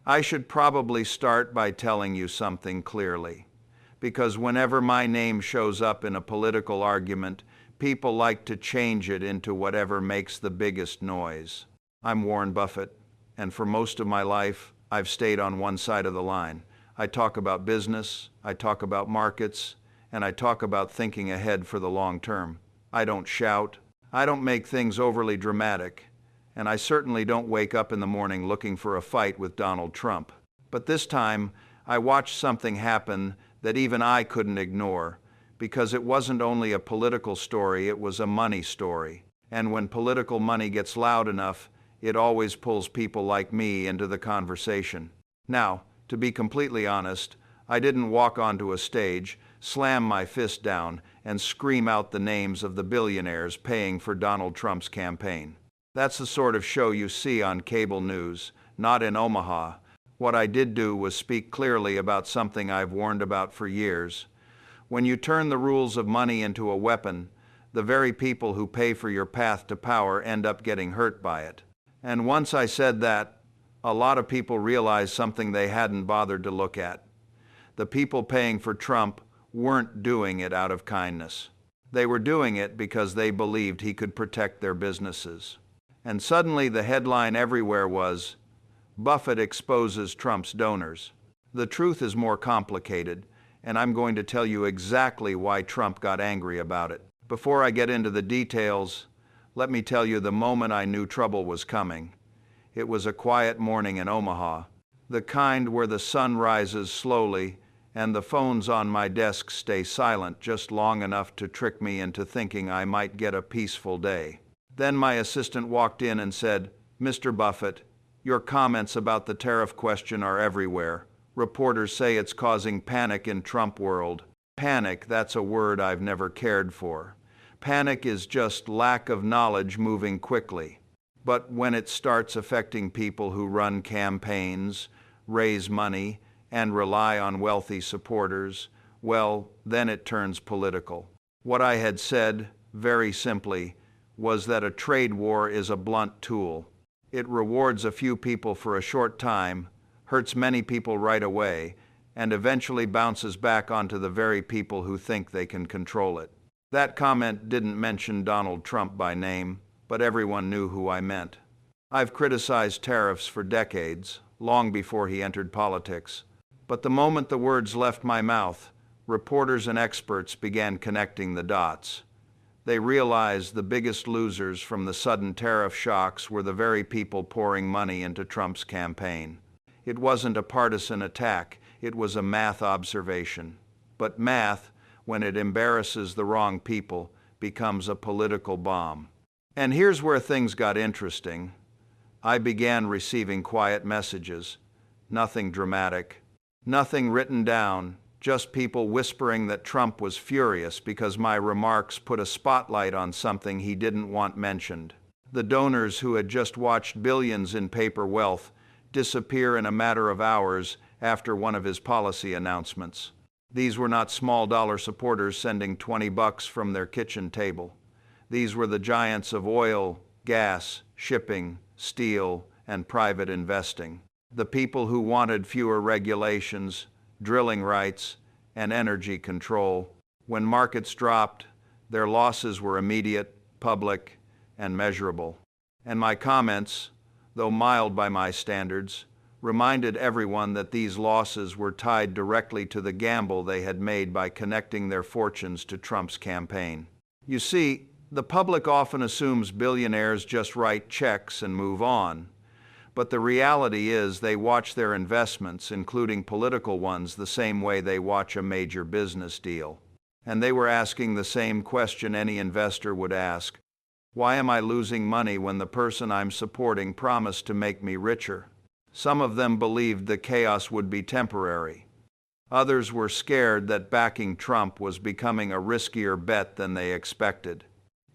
I should probably start by telling you something clearly, because whenever my name shows up in a political argument, people like to change it into whatever makes the biggest noise. I'm Warren Buffett, and for most of my life, I've stayed on one side of the line. I talk about business, I talk about markets, and I talk about thinking ahead for the long term. I don't shout, I don't make things overly dramatic, and I certainly don't wake up in the morning looking for a fight with Donald Trump. But this time, I watched something happen that even I couldn't ignore, because it wasn't only a political story, it was a money story. And when political money gets loud enough, it always pulls people like me into the conversation. Now, to be completely honest, I didn't walk onto a stage, slam my fist down, and scream out the names of the billionaires paying for Donald Trump's campaign. That's the sort of show you see on cable news, not in Omaha. What I did do was speak clearly about something I've warned about for years. When you turn the rules of money into a weapon, the very people who pay for your path to power end up getting hurt by it. And once I said that, a lot of people realized something they hadn't bothered to look at. The people paying for Trump weren't doing it out of kindness. They were doing it because they believed he could protect their businesses. And suddenly the headline everywhere was, "Buffett exposes Trump's donors." The truth is more complicated, and I'm going to tell you exactly why Trump got angry about it. Before I get into the details, let me tell you the moment I knew trouble was coming. It was a quiet morning in Omaha, the kind where the sun rises slowly and the phones on my desk stay silent just long enough to trick me into thinking I might get a peaceful day. Then my assistant walked in and said, "Mr. Buffett, your comments about the tariff question are everywhere. Reporters say it's causing panic in Trump world." Panic, that's a word I've never cared for. Panic is just lack of knowledge moving quickly. But when it starts affecting people who run campaigns, raise money, and rely on wealthy supporters, well, then it turns political. What I had said, very simply, was that a trade war is a blunt tool. It rewards a few people for a short time, hurts many people right away, and eventually bounces back onto the very people who think they can control it. That comment didn't mention Donald Trump by name, but everyone knew who I meant. I've criticized tariffs for decades, long before he entered politics. But the moment the words left my mouth, reporters and experts began connecting the dots. They realized the biggest losers from the sudden tariff shocks were the very people pouring money into Trump's campaign. It wasn't a partisan attack, it was a math observation. But math, when it embarrasses the wrong people, becomes a political bomb. And here's where things got interesting. I began receiving quiet messages, nothing dramatic, nothing written down, just people whispering that Trump was furious because my remarks put a spotlight on something he didn't want mentioned. The donors who had just watched billions in paper wealth disappear in a matter of hours after one of his policy announcements. These were not small dollar supporters sending $20 from their kitchen table. These were the giants of oil, gas, shipping, steel, and private investing. The people who wanted fewer regulations, drilling rights, and energy control. When markets dropped, their losses were immediate, public, and measurable. And my comments, though mild by my standards, reminded everyone that these losses were tied directly to the gamble they had made by connecting their fortunes to Trump's campaign. You see, the public often assumes billionaires just write checks and move on. But the reality is they watch their investments, including political ones, the same way they watch a major business deal. And they were asking the same question any investor would ask. Why am I losing money when the person I'm supporting promised to make me richer? Some of them believed the chaos would be temporary. Others were scared that backing Trump was becoming a riskier bet than they expected.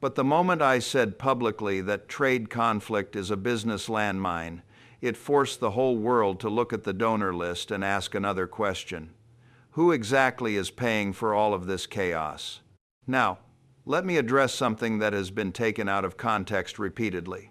But the moment I said publicly that trade conflict is a business landmine, it forced the whole world to look at the donor list and ask another question. Who exactly is paying for all of this chaos? Now, let me address something that has been taken out of context repeatedly.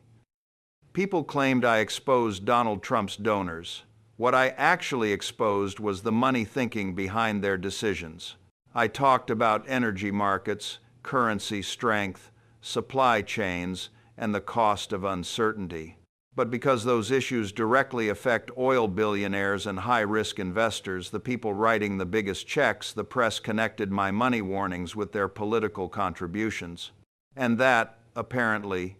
People claimed I exposed Donald Trump's donors. What I actually exposed was the money thinking behind their decisions. I talked about energy markets, currency strength, supply chains, and the cost of uncertainty. But because those issues directly affect oil billionaires and high-risk investors, the people writing the biggest checks, the press connected my money warnings with their political contributions. And that, apparently,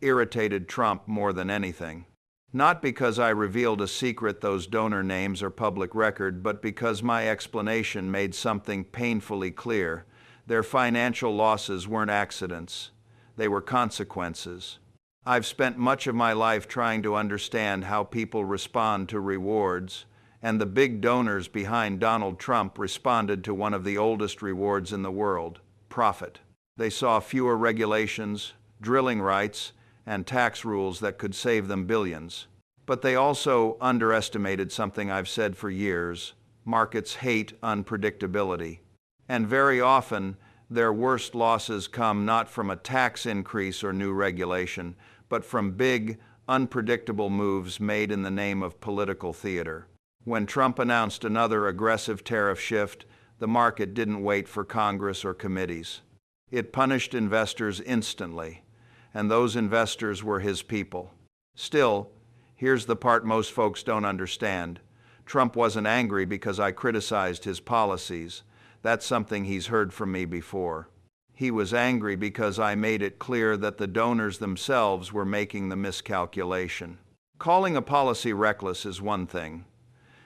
irritated Trump more than anything. Not because I revealed a secret those donor names are public record, but because my explanation made something painfully clear. Their financial losses weren't accidents. They were consequences. I've spent much of my life trying to understand how people respond to rewards, and the big donors behind Donald Trump responded to one of the oldest rewards in the world, profit. They saw fewer regulations, drilling rights, and tax rules that could save them billions. But they also underestimated something I've said for years: markets hate unpredictability. And very often, their worst losses come not from a tax increase or new regulation, but from big, unpredictable moves made in the name of political theater. When Trump announced another aggressive tariff shift, the market didn't wait for Congress or committees. It punished investors instantly, and those investors were his people. Still, here's the part most folks don't understand. Trump wasn't angry because I criticized his policies. That's something he's heard from me before. He was angry because I made it clear that the donors themselves were making the miscalculation. Calling a policy reckless is one thing.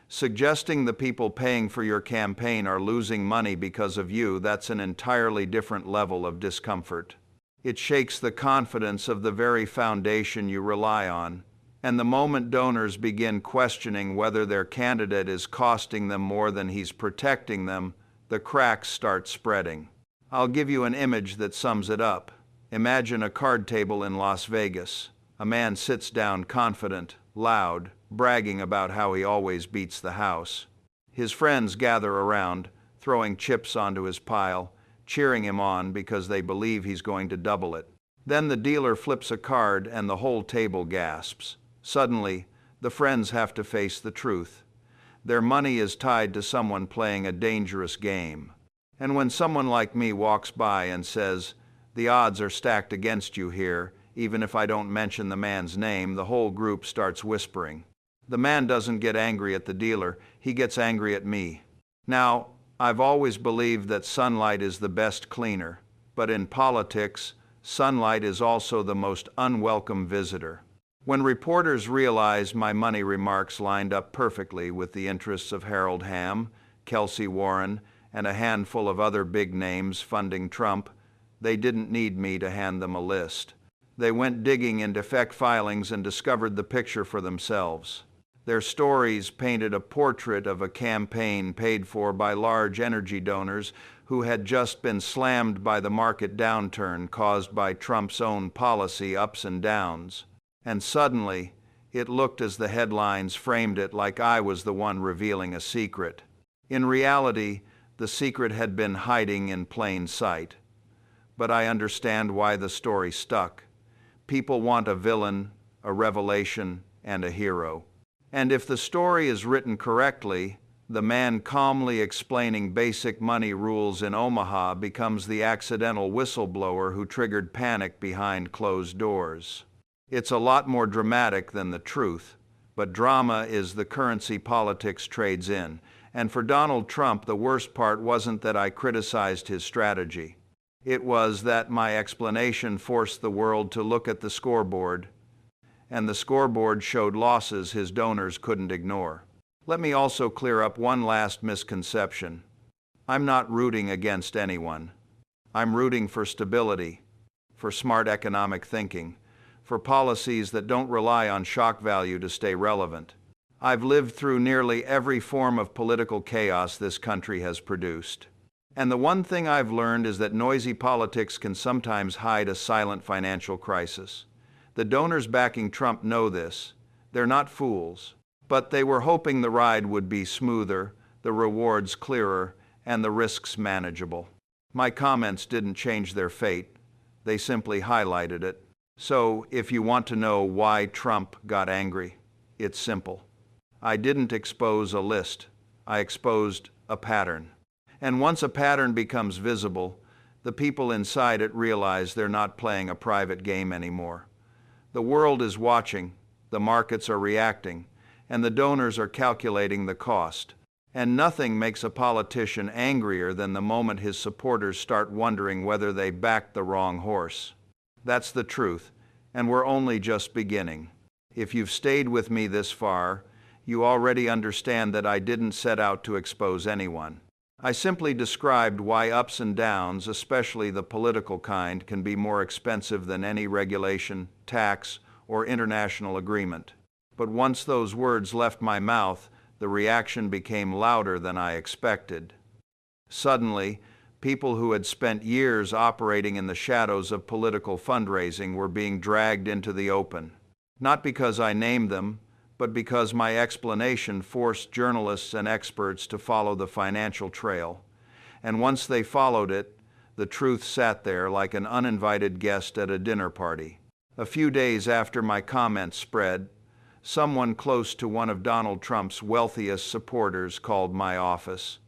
Suggesting the people paying for your campaign are losing money because of you, that's an entirely different level of discomfort. It shakes the confidence of the very foundation you rely on. And the moment donors begin questioning whether their candidate is costing them more than he's protecting them, the cracks start spreading. I'll give you an image that sums it up. Imagine a card table in Las Vegas. A man sits down confident, loud, bragging about how he always beats the house. His friends gather around, throwing chips onto his pile, cheering him on because they believe he's going to double it. Then the dealer flips a card and the whole table gasps. Suddenly, the friends have to face the truth. Their money is tied to someone playing a dangerous game. And when someone like me walks by and says, "The odds are stacked against you here," even if I don't mention the man's name, the whole group starts whispering. The man doesn't get angry at the dealer, he gets angry at me. Now, I've always believed that sunlight is the best cleaner, but in politics, sunlight is also the most unwelcome visitor. When reporters realized my money remarks lined up perfectly with the interests of Harold Hamm, Kelsey Warren, and a handful of other big names funding Trump, they didn't need me to hand them a list. They went digging into FEC filings and discovered the picture for themselves. Their stories painted a portrait of a campaign paid for by large energy donors who had just been slammed by the market downturn caused by Trump's own policy ups and downs. And suddenly, it looked as the headlines framed it like I was the one revealing a secret. In reality, the secret had been hiding in plain sight. But I understand why the story stuck. People want a villain, a revelation, and a hero. And if the story is written correctly, the man calmly explaining basic money rules in Omaha becomes the accidental whistleblower who triggered panic behind closed doors. It's a lot more dramatic than the truth, but drama is the currency politics trades in. And for Donald Trump, the worst part wasn't that I criticized his strategy. It was that my explanation forced the world to look at the scoreboard, and the scoreboard showed losses his donors couldn't ignore. Let me also clear up one last misconception. I'm not rooting against anyone. I'm rooting for stability, for smart economic thinking, for policies that don't rely on shock value to stay relevant. I've lived through nearly every form of political chaos this country has produced. And the one thing I've learned is that noisy politics can sometimes hide a silent financial crisis. The donors backing Trump know this. They're not fools. But they were hoping the ride would be smoother, the rewards clearer, and the risks manageable. My comments didn't change their fate. They simply highlighted it. So, if you want to know why Trump got angry, it's simple. I didn't expose a list. I exposed a pattern. And once a pattern becomes visible, the people inside it realize they're not playing a private game anymore. The world is watching, the markets are reacting, and the donors are calculating the cost. And nothing makes a politician angrier than the moment his supporters start wondering whether they backed the wrong horse. That's the truth, and we're only just beginning. If you've stayed with me this far, you already understand that I didn't set out to expose anyone. I simply described why ups and downs, especially the political kind, can be more expensive than any regulation, tax, or international agreement. But once those words left my mouth, the reaction became louder than I expected. Suddenly, people who had spent years operating in the shadows of political fundraising were being dragged into the open. Not because I named them, but because my explanation forced journalists and experts to follow the financial trail. And once they followed it, the truth sat there like an uninvited guest at a dinner party. A few days after my comments spread, someone close to one of Donald Trump's wealthiest supporters called my office.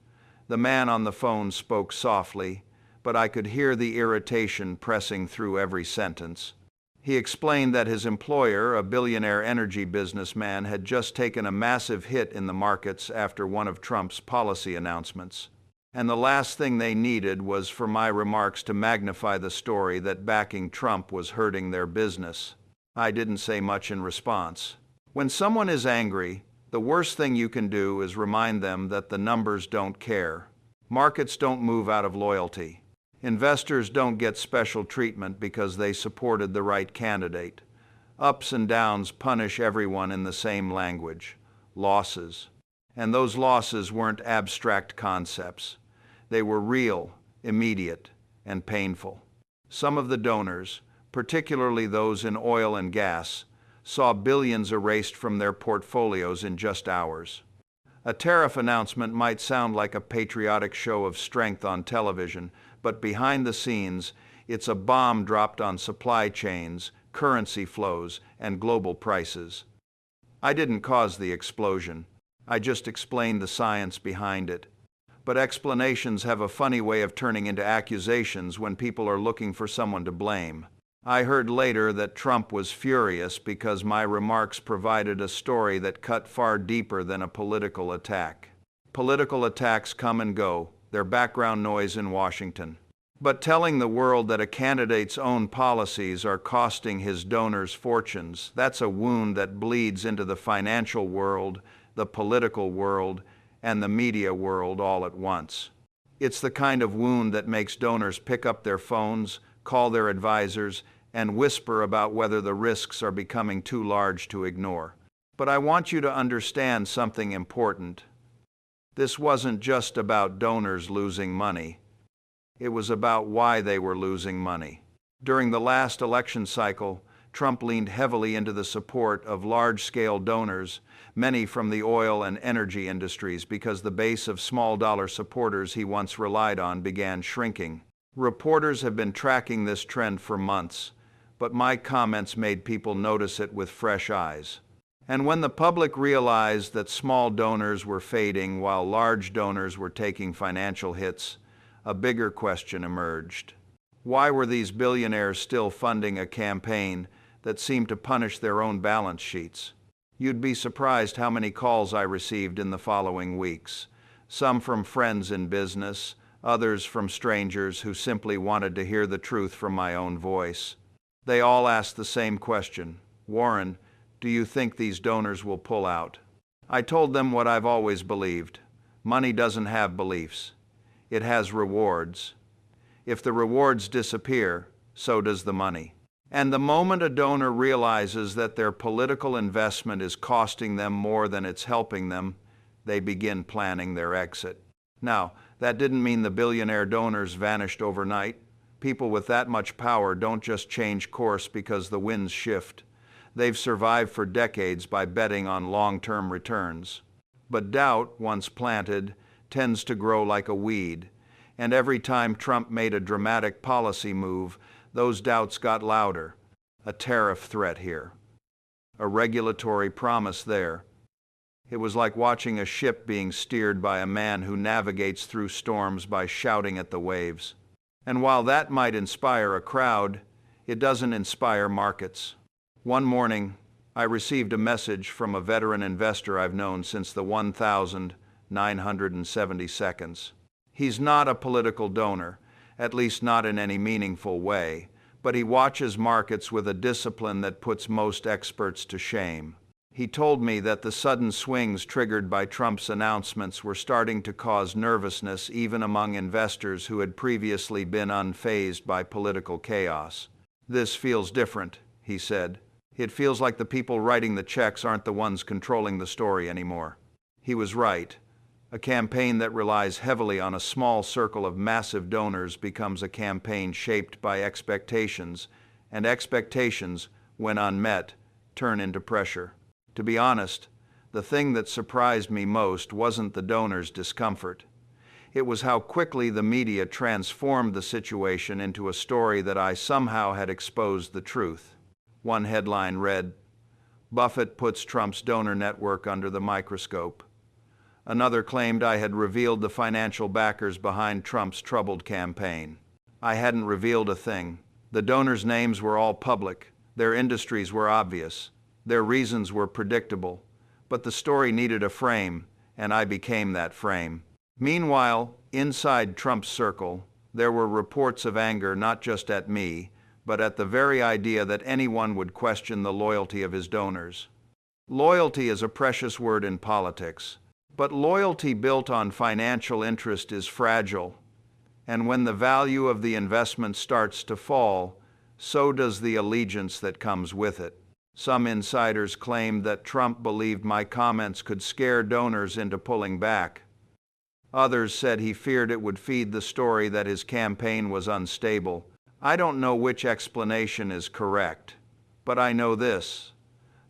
The man on the phone spoke softly, but I could hear the irritation pressing through every sentence. He explained that his employer, a billionaire energy businessman, had just taken a massive hit in the markets after one of Trump's policy announcements. And the last thing they needed was for my remarks to magnify the story that backing Trump was hurting their business. I didn't say much in response. When someone is angry, the worst thing you can do is remind them that the numbers don't care. Markets don't move out of loyalty. Investors don't get special treatment because they supported the right candidate. Ups and downs punish everyone in the same language: losses. And those losses weren't abstract concepts. They were real, immediate, and painful. Some of the donors, particularly those in oil and gas, saw billions erased from their portfolios in just hours. A tariff announcement might sound like a patriotic show of strength on television, but behind the scenes, it's a bomb dropped on supply chains, currency flows, and global prices. I didn't cause the explosion. I just explained the science behind it. But explanations have a funny way of turning into accusations when people are looking for someone to blame. I heard later that Trump was furious because my remarks provided a story that cut far deeper than a political attack. Political attacks come and go. They're background noise in Washington. But telling the world that a candidate's own policies are costing his donors fortunes, that's a wound that bleeds into the financial world, the political world, and the media world all at once. It's the kind of wound that makes donors pick up their phones, call their advisors, and whisper about whether the risks are becoming too large to ignore. But I want you to understand something important. This wasn't just about donors losing money. It was about why they were losing money. During the last election cycle, Trump leaned heavily into the support of large-scale donors, many from the oil and energy industries, because the base of small-dollar supporters he once relied on began shrinking. Reporters have been tracking this trend for months, but my comments made people notice it with fresh eyes. And when the public realized that small donors were fading while large donors were taking financial hits, a bigger question emerged. Why were these billionaires still funding a campaign that seemed to punish their own balance sheets? You'd be surprised how many calls I received in the following weeks. Some from friends in business, others from strangers who simply wanted to hear the truth from my own voice. They all asked the same question: Warren, do you think these donors will pull out? I told them what I've always believed. Money doesn't have beliefs. It has rewards. If the rewards disappear, so does the money. And the moment a donor realizes that their political investment is costing them more than it's helping them, they begin planning their exit. Now, that didn't mean the billionaire donors vanished overnight. People with that much power don't just change course because the winds shift. They've survived for decades by betting on long-term returns. But doubt, once planted, tends to grow like a weed. And every time Trump made a dramatic policy move, those doubts got louder. A tariff threat here. A regulatory promise there. It was like watching a ship being steered by a man who navigates through storms by shouting at the waves. And while that might inspire a crowd, it doesn't inspire markets. One morning, I received a message from a veteran investor I've known since the 1970s. He's not a political donor, at least not in any meaningful way, but he watches markets with a discipline that puts most experts to shame. He told me that the sudden swings triggered by Trump's announcements were starting to cause nervousness even among investors who had previously been unfazed by political chaos. "This feels different," he said. "It feels like the people writing the checks aren't the ones controlling the story anymore." He was right. A campaign that relies heavily on a small circle of massive donors becomes a campaign shaped by expectations, and expectations, when unmet, turn into pressure. To be honest, the thing that surprised me most wasn't the donors' discomfort. It was how quickly the media transformed the situation into a story that I somehow had exposed the truth. One headline read, "Buffett puts Trump's donor network under the microscope." Another claimed I had revealed the financial backers behind Trump's troubled campaign. I hadn't revealed a thing. The donors' names were all public, their industries were obvious, their reasons were predictable, but the story needed a frame, and I became that frame. Meanwhile, inside Trump's circle, there were reports of anger not just at me, but at the very idea that anyone would question the loyalty of his donors. Loyalty is a precious word in politics, but loyalty built on financial interest is fragile, and when the value of the investment starts to fall, so does the allegiance that comes with it. Some insiders claimed that Trump believed my comments could scare donors into pulling back. Others said he feared it would feed the story that his campaign was unstable. I don't know which explanation is correct, but I know this.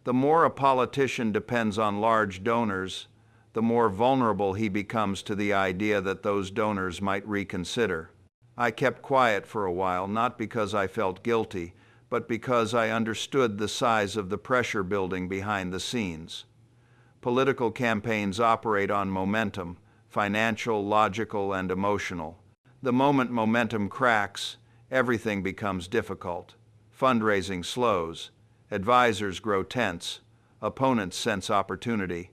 The more a politician depends on large donors, the more vulnerable he becomes to the idea that those donors might reconsider. I kept quiet for a while, not because I felt guilty, but because I understood the size of the pressure building behind the scenes. Political campaigns operate on momentum, financial, logical, and emotional. The moment momentum cracks, everything becomes difficult. Fundraising slows, advisors grow tense, opponents sense opportunity,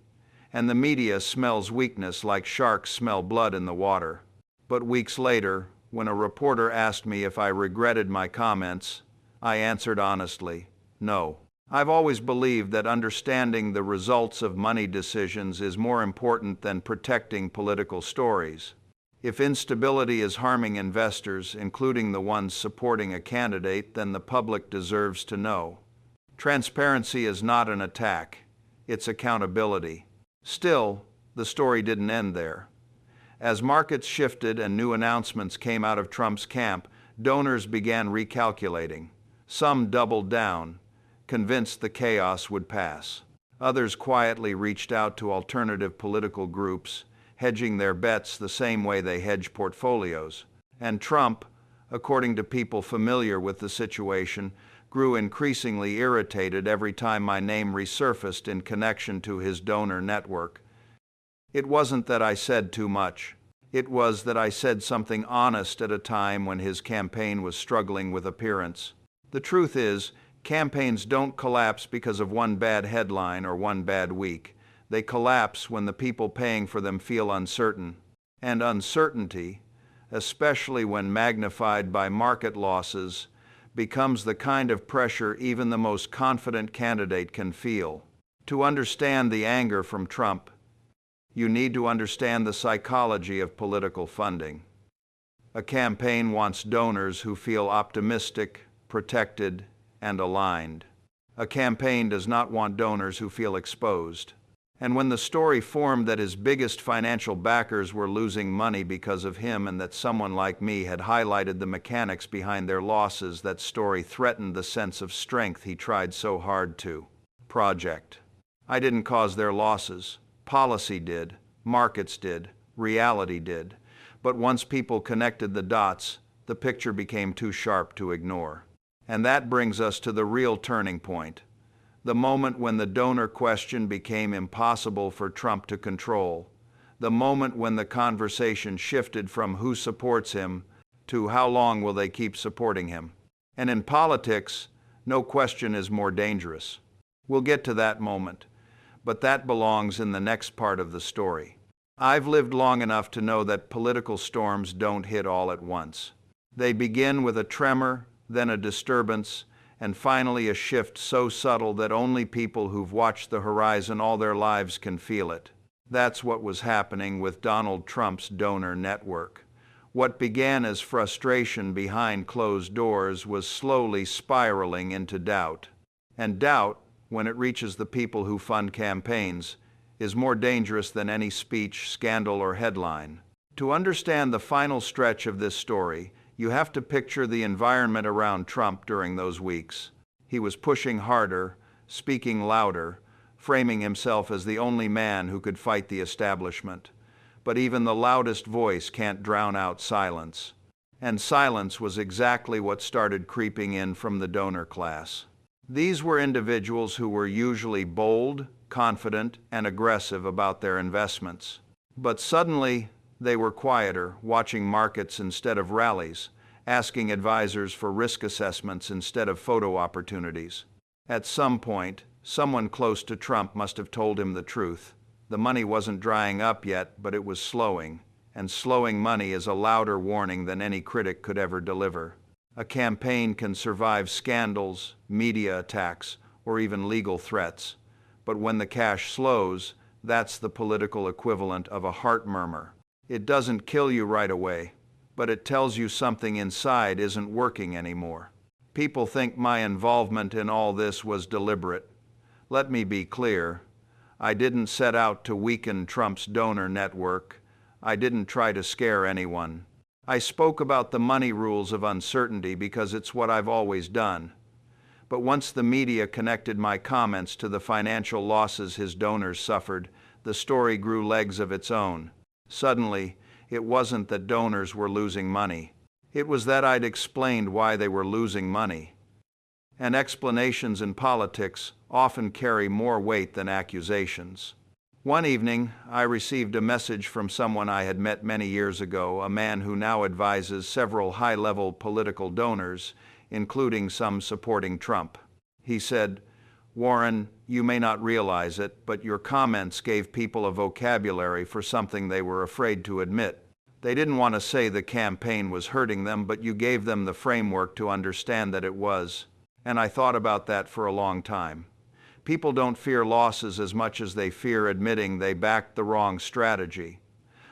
and the media smells weakness like sharks smell blood in the water. But weeks later, when a reporter asked me if I regretted my comments, I answered honestly, no. I've always believed that understanding the results of money decisions is more important than protecting political stories. If instability is harming investors, including the ones supporting a candidate, then the public deserves to know. Transparency is not an attack, it's accountability. Still, the story didn't end there. As markets shifted and new announcements came out of Trump's camp, donors began recalculating. Some doubled down, convinced the chaos would pass. Others quietly reached out to alternative political groups, hedging their bets the same way they hedge portfolios. And Trump, according to people familiar with the situation, grew increasingly irritated every time my name resurfaced in connection to his donor network. It wasn't that I said too much. It was that I said something honest at a time when his campaign was struggling with appearance. The truth is, campaigns don't collapse because of one bad headline or one bad week. They collapse when the people paying for them feel uncertain. And uncertainty, especially when magnified by market losses, becomes the kind of pressure even the most confident candidate can feel. To understand the anger from Trump, you need to understand the psychology of political funding. A campaign wants donors who feel optimistic, protected, and aligned. A campaign does not want donors who feel exposed. And when the story formed that his biggest financial backers were losing money because of him and that someone like me had highlighted the mechanics behind their losses, that story threatened the sense of strength he tried so hard to project. I didn't cause their losses. Policy did, markets did, reality did. But once people connected the dots, the picture became too sharp to ignore. And that brings us to the real turning point. the moment when the donor question became impossible for Trump to control, the moment when the conversation shifted from who supports him to how long will they keep supporting him. And in politics, no question is more dangerous. We'll get to that moment, but that belongs in the next part of the story. I've lived long enough to know that political storms don't hit all at once. They begin with a tremor, then a disturbance, and finally a shift so subtle that only people who've watched the horizon all their lives can feel it. That's what was happening with Donald Trump's donor network. What began as frustration behind closed doors was slowly spiraling into doubt. And doubt, when it reaches the people who fund campaigns, is more dangerous than any speech, scandal, or headline. To understand the final stretch of this story, you have to picture the environment around Trump during those weeks. He was pushing harder, speaking louder, framing himself as the only man who could fight the establishment. But even the loudest voice can't drown out silence. And silence was exactly what started creeping in from the donor class. These were individuals who were usually bold, confident, and aggressive about their investments. But suddenly, they were quieter, watching markets instead of rallies, asking advisors for risk assessments instead of photo opportunities. At some point, someone close to Trump must have told him the truth. The money wasn't drying up yet, but it was slowing, and slowing money is a louder warning than any critic could ever deliver. A campaign can survive scandals, media attacks, or even legal threats, but when the cash slows, that's the political equivalent of a heart murmur. It doesn't kill you right away, but it tells you something inside isn't working anymore. People think my involvement in all this was deliberate. Let me be clear. I didn't set out to weaken Trump's donor network. I didn't try to scare anyone. I spoke about the money rules of uncertainty because it's what I've always done. But once the media connected my comments to the financial losses his donors suffered, the story grew legs of its own. Suddenly, it wasn't that donors were losing money. It was that I'd explained why they were losing money. And explanations in politics often carry more weight than accusations. One evening, I received a message from someone I had met many years ago, a man who now advises several high-level political donors, including some supporting Trump. He said, "Warren, you may not realize it, but your comments gave people a vocabulary for something they were afraid to admit. They didn't want to say the campaign was hurting them, but you gave them the framework to understand that it was. And I thought about that for a long time. People don't fear losses as much as they fear admitting they backed the wrong strategy.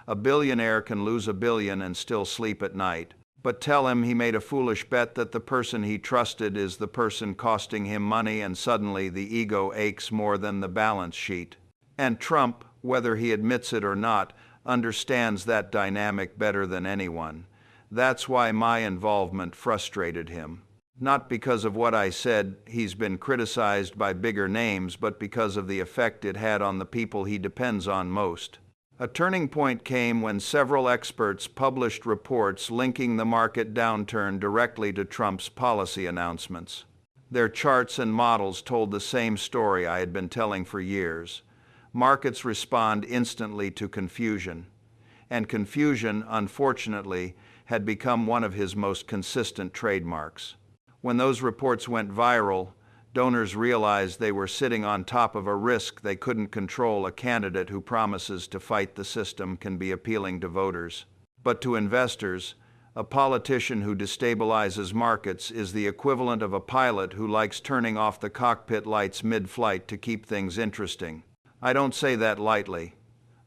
A billionaire can lose $1 billion and still sleep at night. But tell him he made a foolish bet that the person he trusted is the person costing him money, and suddenly the ego aches more than the balance sheet. And Trump, whether he admits it or not, understands that dynamic better than anyone. That's why my involvement frustrated him. Not because of what I said, he's been criticized by bigger names, but because of the effect it had on the people he depends on most. A turning point came when several experts published reports linking the market downturn directly to Trump's policy announcements. Their charts and models told the same story I had been telling for years. Markets respond instantly to confusion. And confusion, unfortunately, had become one of his most consistent trademarks. When those reports went viral, donors realized they were sitting on top of a risk they couldn't control. A candidate who promises to fight the system can be appealing to voters. But to investors, a politician who destabilizes markets is the equivalent of a pilot who likes turning off the cockpit lights mid-flight to keep things interesting. I don't say that lightly.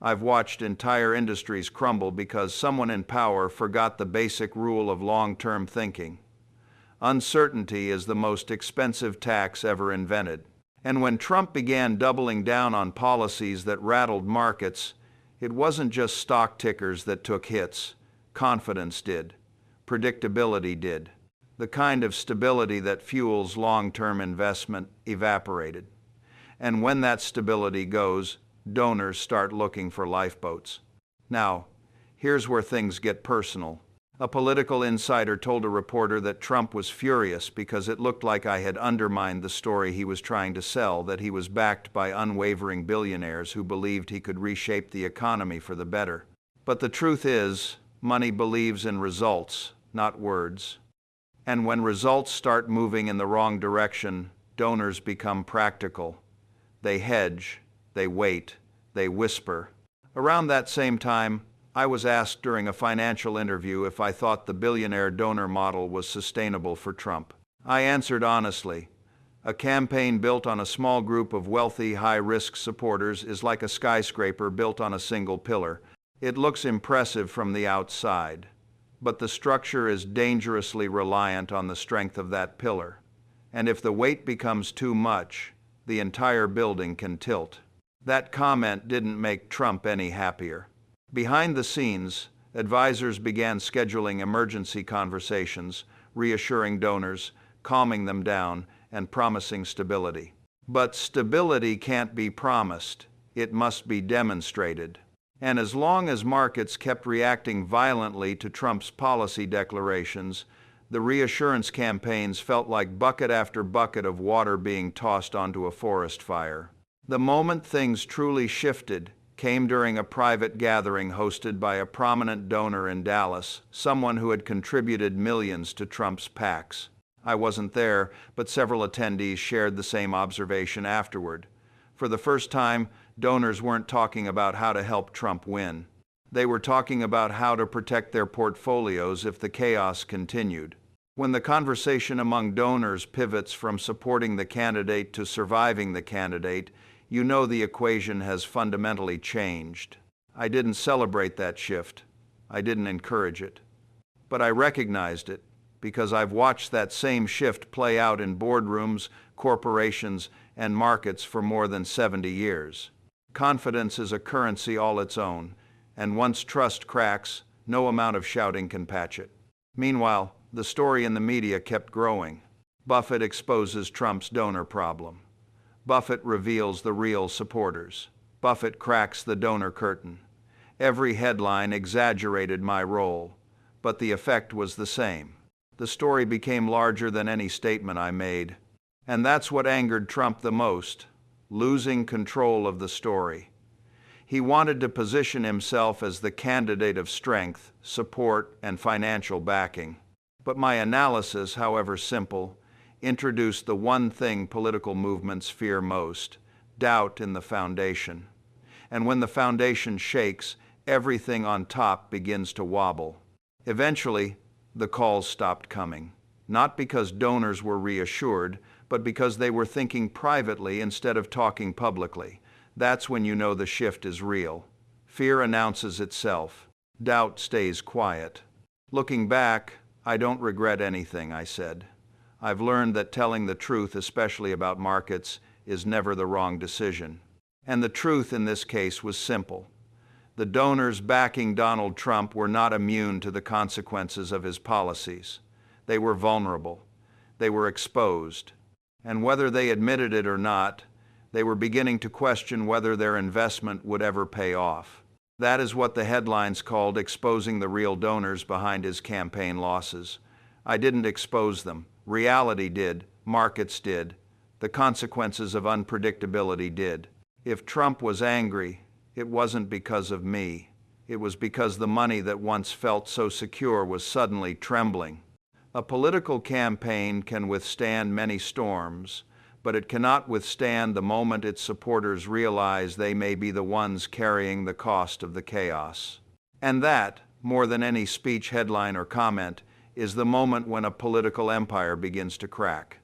I've watched entire industries crumble because someone in power forgot the basic rule of long-term thinking. Uncertainty is the most expensive tax ever invented. And when Trump began doubling down on policies that rattled markets, it wasn't just stock tickers that took hits. Confidence did. Predictability did. The kind of stability that fuels long-term investment evaporated. And when that stability goes, donors start looking for lifeboats. Now, here's where things get personal. A political insider told a reporter that Trump was furious because it looked like I had undermined the story he was trying to sell, that he was backed by unwavering billionaires who believed he could reshape the economy for the better. But the truth is, money believes in results, not words. And when results start moving in the wrong direction, donors become practical. They hedge, they wait, they whisper. Around that same time, I was asked during a financial interview if I thought the billionaire donor model was sustainable for Trump. I answered honestly, a campaign built on a small group of wealthy, high-risk supporters is like a skyscraper built on a single pillar. It looks impressive from the outside, but the structure is dangerously reliant on the strength of that pillar. And if the weight becomes too much, the entire building can tilt. That comment didn't make Trump any happier. Behind the scenes, advisors began scheduling emergency conversations, reassuring donors, calming them down, and promising stability. But stability can't be promised. It must be demonstrated. And as long as markets kept reacting violently to Trump's policy declarations, the reassurance campaigns felt like bucket after bucket of water being tossed onto a forest fire. The moment things truly shifted came during a private gathering hosted by a prominent donor in Dallas, someone who had contributed millions to Trump's PACs. I wasn't there, but several attendees shared the same observation afterward. For the first time, donors weren't talking about how to help Trump win. They were talking about how to protect their portfolios if the chaos continued. When the conversation among donors pivots from supporting the candidate to surviving the candidate, you know the equation has fundamentally changed. I didn't celebrate that shift. I didn't encourage it. But I recognized it because I've watched that same shift play out in boardrooms, corporations, and markets for more than 70 years. Confidence is a currency all its own, and once trust cracks, no amount of shouting can patch it. Meanwhile, the story in the media kept growing. Buffett exposes Trump's donor problem. Buffett reveals the real supporters. Buffett cracks the donor curtain. Every headline exaggerated my role, but the effect was the same. The story became larger than any statement I made. And that's what angered Trump the most, losing control of the story. He wanted to position himself as the candidate of strength, support, and financial backing. But my analysis, however simple, introduced the one thing political movements fear most: doubt in the foundation. And when the foundation shakes, everything on top begins to wobble. Eventually, the calls stopped coming. Not because donors were reassured, but because they were thinking privately instead of talking publicly. That's when you know the shift is real. Fear announces itself. Doubt stays quiet. Looking back, I don't regret anything I said. I've learned that telling the truth, especially about markets, is never the wrong decision. And the truth in this case was simple. The donors backing Donald Trump were not immune to the consequences of his policies. They were vulnerable. They were exposed. And whether they admitted it or not, they were beginning to question whether their investment would ever pay off. That is what the headlines called exposing the real donors behind his campaign losses. I didn't expose them. Reality did. Markets did. The consequences of unpredictability did. If Trump was angry, it wasn't because of me. It was because the money that once felt so secure was suddenly trembling. A political campaign can withstand many storms, but it cannot withstand the moment its supporters realize they may be the ones carrying the cost of the chaos. And that, more than any speech, headline, or comment, is the moment when a political empire begins to crack.